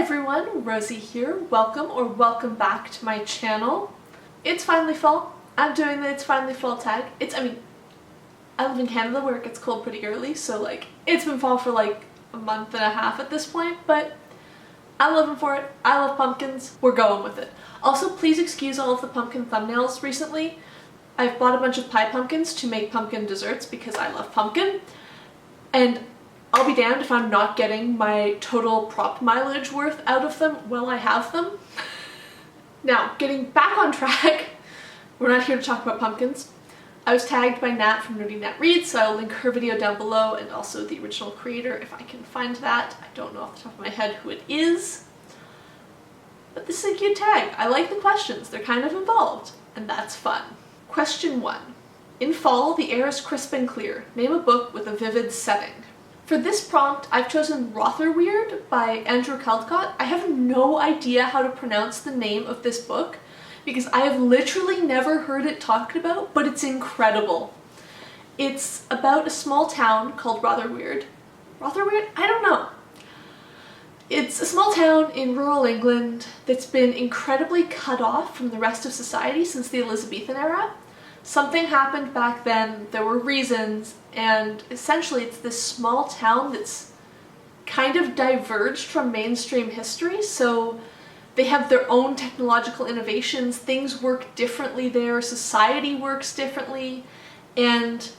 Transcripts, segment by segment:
everyone, Rosie here. Welcome back to my channel. It's finally fall. I'm doing the It's Finally Fall tag. I live in Canada where it gets cold pretty early, so it's been fall for a month and a half at this point, but I'm living for it. I love pumpkins. We're going with it. Also, please excuse all of the pumpkin thumbnails recently. I've bought a bunch of pie pumpkins to make pumpkin desserts because I love pumpkin, and I'll be damned if I'm not getting my total prop mileage worth out of them while I have them. Now, getting back on track, we're not here to talk about pumpkins. I was tagged by Nat from Nerdy Nat Reads, so I'll link her video down below and also the original creator if I can find that. I don't know off the top of my head who it is. But this is a cute tag. I like the questions. They're kind of involved, and that's fun. Question 1. In fall, the air is crisp and clear. Name a book with a vivid setting. For this prompt, I've chosen Rotherweird by Andrew Caldecott. I have no idea how to pronounce the name of this book because I have literally never heard it talked about, but it's incredible. It's about a small town called Rotherweird. Rotherweird? I don't know. It's a small town in rural England that's been incredibly cut off from the rest of society since the Elizabethan era. Something happened back then, there were reasons, and essentially it's this small town that's kind of diverged from mainstream history, so they have their own technological innovations, things work differently there, society works differently, and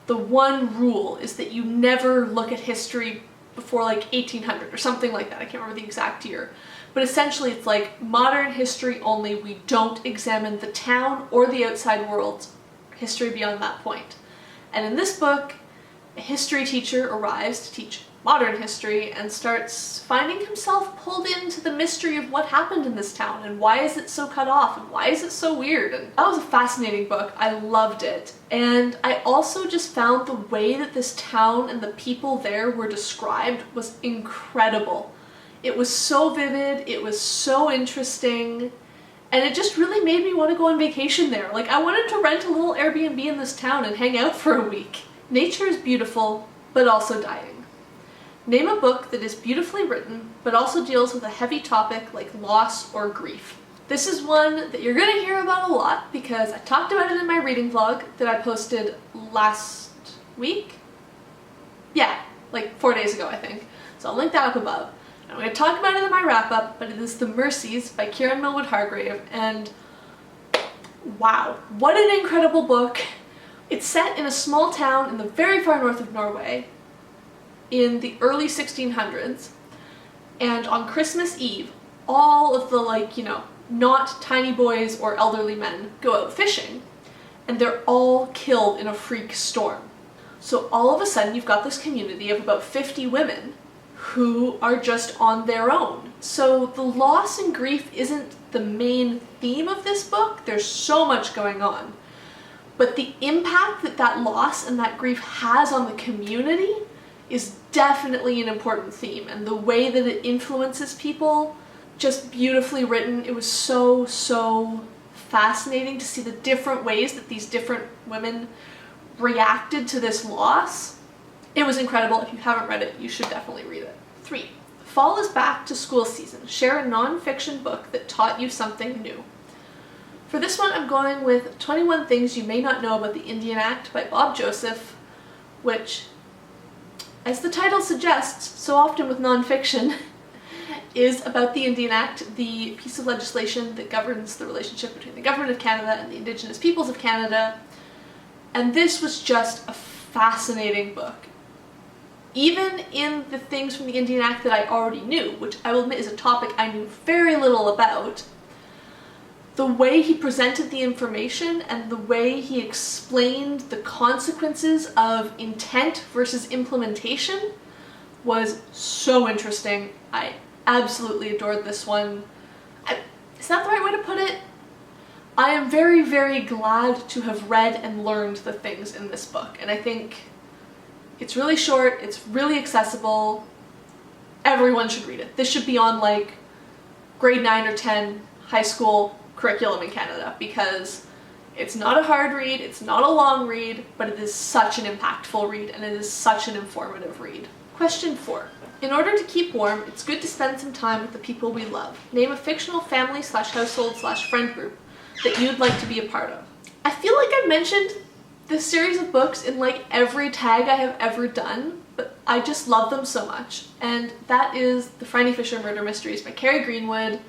the one rule is that you never look at history before 1800 or something like that. I can't remember the exact year. But essentially it's modern history only. We don't examine the town or the outside world's history beyond that point. And in this book, a history teacher arrives to teach modern history and starts finding himself pulled into the mystery of what happened in this town and why is it so cut off and why is it so weird. And that was a fascinating book. I loved it. And I also just found the way that this town and the people there were described was incredible. It was so vivid, it was so interesting, and it just really made me want to go on vacation there. I wanted to rent a little Airbnb in this town and hang out for a week. Nature is beautiful, but also dying. Name a book that is beautifully written, but also deals with a heavy topic like loss or grief. This is one that you're going to hear about a lot because I talked about it in my reading vlog that I posted last week? Yeah, 4 days ago I think. So I'll link that up above. I'm going to talk about it in my wrap-up, but it is The Mercies by Kiran Millwood Hargrave, and wow, what an incredible book. It's set in a small town in the very far north of Norway in the early 1600s, and on Christmas Eve, all of the not tiny boys or elderly men go out fishing, and they're all killed in a freak storm. So all of a sudden you've got this community of about 50 women who are just on their own. So the loss and grief isn't the main theme of this book. There's so much going on. But the impact that that loss and that grief has on the community is definitely an important theme, and the way that it influences people, just beautifully written. It was so fascinating to see the different ways that these different women reacted to this loss. It was incredible. If you haven't read it, you should definitely read it. 3. Fall is back to school season. Share a non-fiction book that taught you something new. For this one, I'm going with 21 Things You May Not Know About the Indian Act by Bob Joseph, which, as the title suggests, so often with non-fiction, is about the Indian Act, the piece of legislation that governs the relationship between the Government of Canada and the Indigenous peoples of Canada. And this was just a fascinating book. Even in the things from the Indian Act that I already knew, which I will admit is a topic I knew very little about, the way he presented the information and the way he explained the consequences of intent versus implementation was so interesting. I absolutely adored this one. Is that the right way to put it? I am very glad to have read and learned the things in this book, and I think it's really short, it's really accessible, everyone should read it. This should be on grade 9 or 10 high school curriculum in Canada because it's not a hard read, it's not a long read, but it is such an impactful read and it is such an informative read. Question 4. In order to keep warm, it's good to spend some time with the people we love. Name a fictional family slash household slash friend group that you'd like to be a part of. I feel like I've mentioned this series of books in like every tag I have ever done, but I just love them so much. And that is the Phryne Fisher Murder Mysteries by Kerry Greenwood.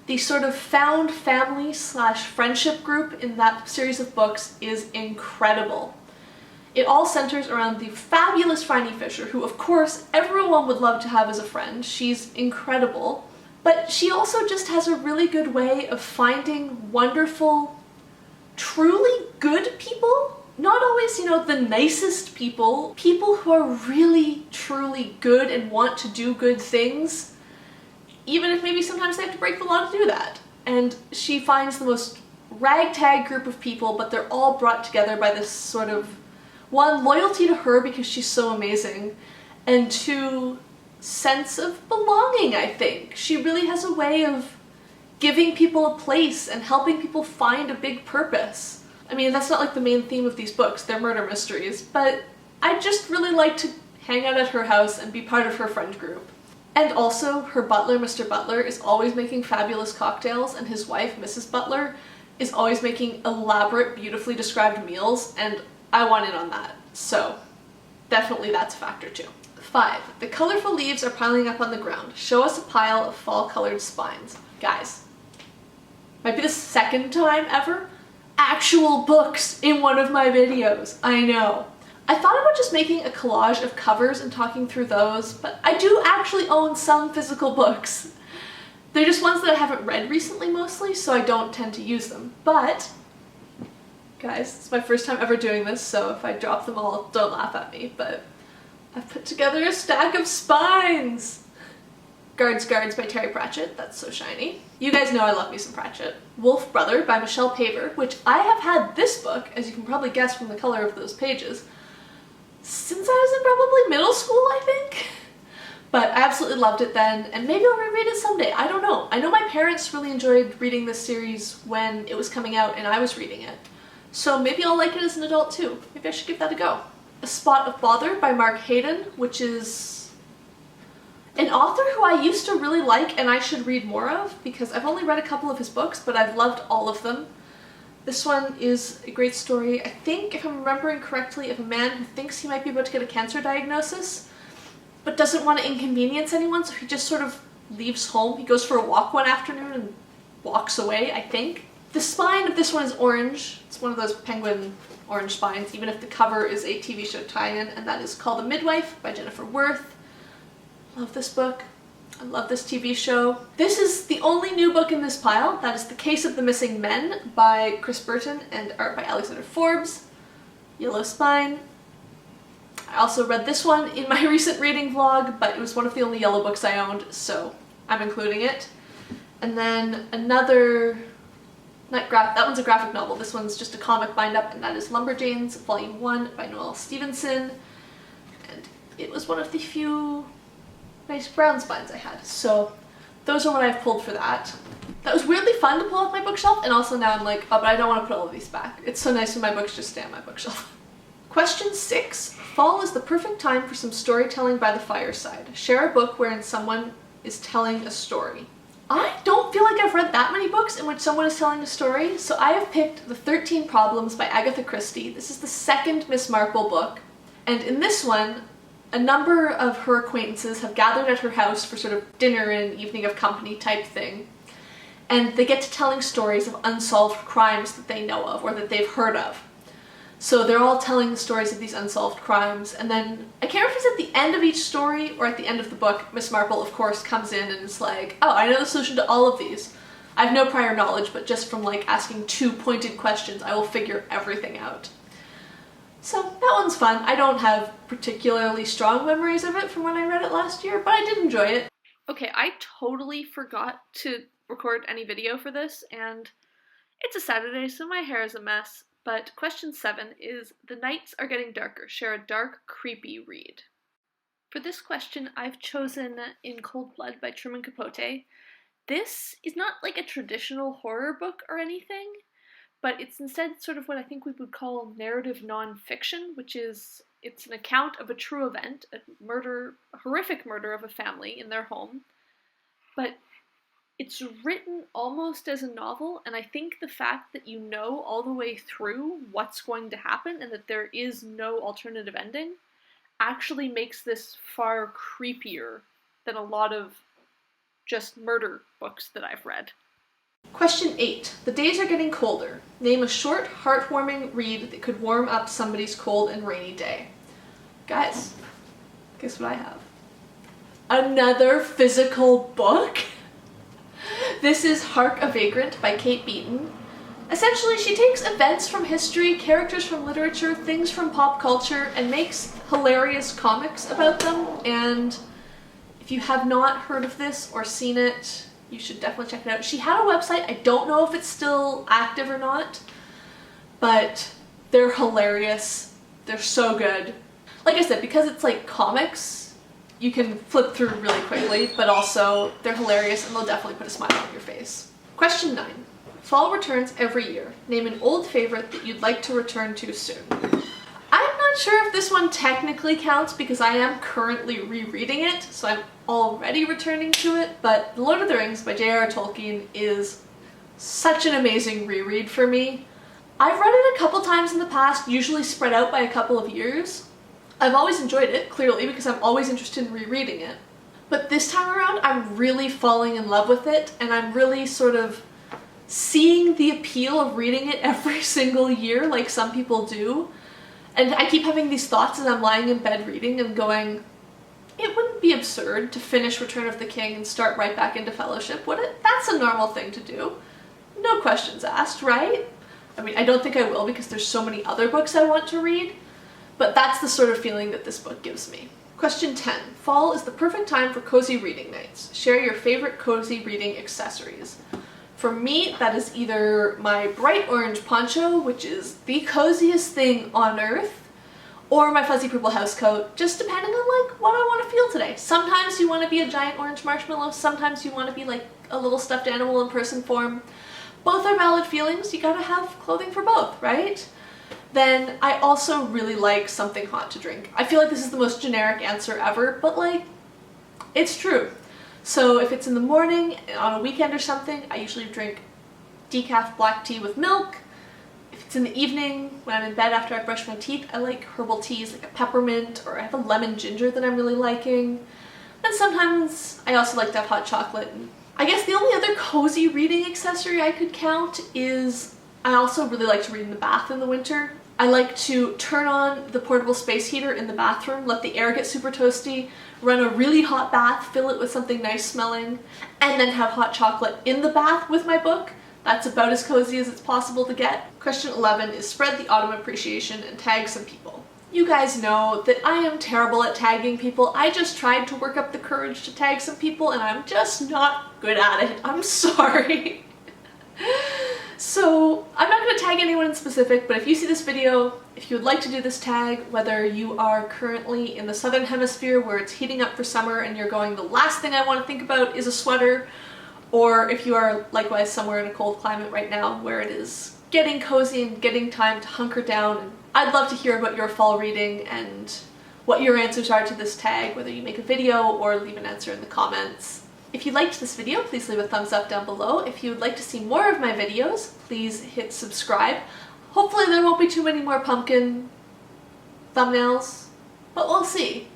The sort of found family slash friendship group in that series of books is incredible. It all centers around the fabulous Phryne Fisher, who of course everyone would love to have as a friend. She's incredible, but she also just has a really good way of finding wonderful, truly good people. Not always, you know, the nicest people. People who are really, truly good and want to do good things, even if maybe sometimes they have to break the law to do that. And she finds the most ragtag group of people, but they're all brought together by this sort of, one, loyalty to her because she's so amazing, and two, sense of belonging, I think. She really has a way of giving people a place and helping people find a big purpose. I mean, that's not like the main theme of these books, they're murder mysteries, but I just really like to hang out at her house and be part of her friend group. And also, her butler, Mr. Butler, is always making fabulous cocktails, and his wife, Mrs. Butler, is always making elaborate, beautifully described meals, and I want in on that. So, definitely that's a factor too. 5. The colorful leaves are piling up on the ground. Show us a pile of fall-colored spines. Guys, might be the second time ever actual books in one of my videos. I know. I thought about just making a collage of covers and talking through those, but I do actually own some physical books. They're just ones that I haven't read recently mostly, so I don't tend to use them. But, guys, it's my first time ever doing this, so if I drop them all, don't laugh at me, but I've put together a stack of spines! Guards Guards by Terry Pratchett, that's so shiny. You guys know I love me some Pratchett. Wolf Brother by Michelle Paver, which I have had this book, as you can probably guess from the color of those pages, since I was in probably middle school, I think. But I absolutely loved it then, and maybe I'll reread it someday, I don't know. I know my parents really enjoyed reading this series when it was coming out and I was reading it, so maybe I'll like it as an adult too. Maybe I should give that a go. A Spot of Bother by Mark Haddon, which is an author who I used to really like and I should read more of, because I've only read a couple of his books, but I've loved all of them. This one is a great story, I think, if I'm remembering correctly, of a man who thinks he might be about to get a cancer diagnosis, but doesn't want to inconvenience anyone, so he just sort of leaves home. He goes for a walk one afternoon and walks away, I think. The spine of this one is orange. It's one of those penguin orange spines, even if the cover is a TV show tie-in, and that is called The Midwife by Jennifer Worth. Love this book. I love this TV show. This is the only new book in this pile. That is The Case of the Missing Men by Bertin and art by Alexander Forbes. Yellow spine. I also read this one in my recent reading vlog, but it was one of the only yellow books I owned, so I'm including it. And then another, that one's a graphic novel. This one's just a comic bind-up, and that is Lumberjanes, Volume 1 by Noelle Stevenson. And it was one of the few nice brown spines I had, so those are what I've pulled for that. That was weirdly fun to pull off my bookshelf, and also now I'm like, oh, but I don't want to put all of these back. It's so nice when my books just stay on my bookshelf. Question 6. Fall is the perfect time for some storytelling by the fireside. Share a book wherein someone is telling a story. I don't feel like I've read that many books in which someone is telling a story, so I have picked The 13 Problems by Agatha Christie. This is the second Miss Marple book, and in this one, a number of her acquaintances have gathered at her house for sort of dinner and evening of company type thing, and they get to telling stories of unsolved crimes that they know of or that they've heard of. So they're all telling the stories of these unsolved crimes, and then, I can't remember if it's at the end of each story or at the end of the book, Miss Marple of course comes in and is like, oh, I know the solution to all of these. I have no prior knowledge, but just from like asking 2 pointed questions, I will figure everything out. So that one's fun. I don't have particularly strong memories of it from when I read it last year, but I did enjoy it. Okay, I totally forgot to record any video for this, and it's a Saturday, so my hair is a mess. But question 7 is, the nights are getting darker. Share a dark, creepy read. For this question, I've chosen In Cold Blood by Truman Capote. This is not like a traditional horror book or anything, but it's instead sort of what I think we would call narrative nonfiction, which is It's an account of a true event, a horrific murder of a family in their home, but it's written almost as a novel, and I think the fact that you know all the way through what's going to happen and that there is no alternative ending actually makes this far creepier than a lot of just murder books that I've read. Question 8. The days are getting colder. Name a short, heartwarming read that could warm up somebody's cold and rainy day. Guys, guess what I have? Another physical book? This is Hark a Vagrant by Kate Beaton. Essentially, she takes events from history, characters from literature, things from pop culture, and makes hilarious comics about them, and if you have not heard of this or seen it, you should definitely check it out. She had a website. I don't know if it's still active or not, but they're hilarious. They're so good. Like I said, because it's like comics, you can flip through really quickly, but also they're hilarious and they'll definitely put a smile on your face. Question 9. Fall returns every year. Name an old favorite that you'd like to return to soon. I'm not sure if this one technically counts because I am currently rereading it, so I'm already returning to it, but The Lord of the Rings by J.R.R. Tolkien is such an amazing reread for me. I've read it a couple times in the past, usually spread out by a couple of years. I've always enjoyed it, clearly, because I'm always interested in rereading it. But this time around, I'm really falling in love with it, and I'm really sort of seeing the appeal of reading it every single year like some people do. And I keep having these thoughts as I'm lying in bed reading and going, it wouldn't be absurd to finish Return of the King and start right back into Fellowship, would it? That's a normal thing to do. No questions asked, right? I mean, I don't think I will because there's so many other books I want to read, but that's the sort of feeling that this book gives me. Question 10. Fall is the perfect time for cozy reading nights. Share your favorite cozy reading accessories. For me, that is either my bright orange poncho, which is the coziest thing on earth, or my fuzzy purple housecoat, just depending on like what I want to feel today. Sometimes you want to be a giant orange marshmallow, sometimes you want to be like a little stuffed animal in person form. Both are valid feelings, you gotta have clothing for both, right? Then I also really like something hot to drink. I feel like this is the most generic answer ever, but like, it's true. So if it's in the morning, on a weekend or something, I usually drink decaf black tea with milk. If it's in the evening, when I'm in bed after I brush my teeth, I like herbal teas like a peppermint, or I have a lemon ginger that I'm really liking. And sometimes I also like to have hot chocolate. And I guess the only other cozy reading accessory I could count is I also really like to read in the bath in the winter. I like to turn on the portable space heater in the bathroom, let the air get super toasty, run a really hot bath, fill it with something nice smelling, and then have hot chocolate in the bath with my book. That's about as cozy as it's possible to get. Question 11 is spread the autumn appreciation and tag some people. You guys know that I am terrible at tagging people. I just tried to work up the courage to tag some people and I'm just not good at it. I'm sorry. So I'm not going to tag anyone in specific, but if you see this video, if you would like to do this tag, whether you are currently in the southern hemisphere where it's heating up for summer and you're going, the last thing I want to think about is a sweater, or if you are likewise somewhere in a cold climate right now where it is getting cozy and getting time to hunker down, I'd love to hear about your fall reading and what your answers are to this tag, whether you make a video or leave an answer in the comments. If you liked this video, please leave a thumbs up down below. If you would like to see more of my videos, please hit subscribe. Hopefully there won't be too many more pumpkin thumbnails, but we'll see.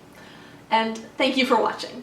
And thank you for watching.